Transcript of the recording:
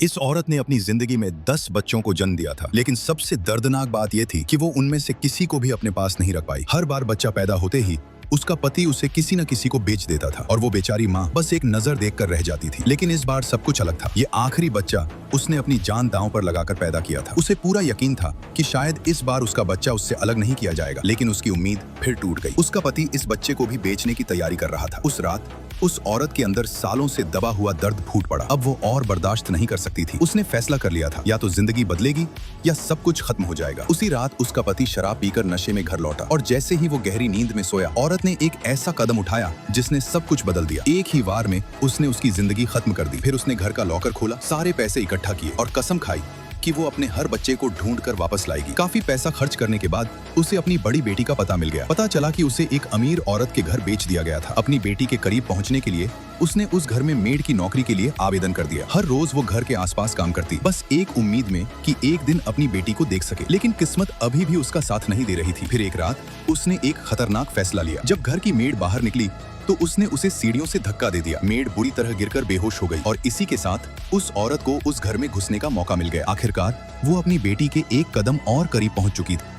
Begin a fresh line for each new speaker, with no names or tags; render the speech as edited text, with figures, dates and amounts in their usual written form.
इस औरत ने अपनी जिंदगी में 10 बच्चों को जन्म दिया था, लेकिन सबसे दर्दनाक बात यह थी कि वो उनमें से किसी को भी अपने पास नहीं रख पाई। हर बार बच्चा पैदा होते ही उसका पति उसे किसी न किसी को बेच देता था और वो बेचारी माँ बस एक नजर देखकर रह जाती थी। लेकिन इस बार सब कुछ अलग था। ये आखिरी बच्चा उसने अपनी जान दांव पर लगाकर पैदा किया था। उसे पूरा यकीन था कि शायद इस बार उसका बच्चा उससे अलग नहीं किया जाएगा, लेकिन उसकी उम्मीद फिर टूट गई। उसका पति इस बच्चे को भी बेचने की तैयारी कर रहा था। उस रात उस औरत के अंदर सालों से दबा हुआ दर्द फूट पड़ा। अब वो और बर्दाश्त नहीं कर सकती थी। उसने फैसला कर लिया था, या तो जिंदगी बदलेगी या सब कुछ खत्म हो जाएगा। उसी रात उसका पति शराब पीकर नशे में घर लौटा और जैसे ही वो गहरी नींद में सोया, औरत ने एक ऐसा कदम उठाया जिसने सब कुछ बदल दिया। एक ही वार में उसने उसकी जिंदगी खत्म कर दी। फिर उसने घर का लॉकर खोला, सारे पैसे इकट्ठा किए और कसम खाई कि वो अपने हर बच्चे को ढूंढ कर वापस लाएगी। काफी पैसा खर्च करने के बाद उसे अपनी बड़ी बेटी का पता मिल गया। पता चला कि उसे एक अमीर औरत के घर बेच दिया गया था। अपनी बेटी के करीब पहुंचने के लिए उसने उस घर में मेड की नौकरी के लिए आवेदन कर दिया। हर रोज वो घर के आसपास काम करती, बस एक उम्मीद में कि एक दिन अपनी बेटी को देख सके। लेकिन किस्मत अभी भी उसका साथ नहीं दे रही थी। फिर एक रात उसने एक खतरनाक फैसला लिया। जब घर की मेड बाहर निकली तो उसने उसे सीढ़ियों से धक्का दे दिया। मेड बुरी तरह गिरकर बेहोश हो गई और इसी के साथ उस औरत को उस घर में घुसने का मौका मिल गया। आखिरकार वो अपनी बेटी के एक कदम और करीब पहुंच चुकी थी।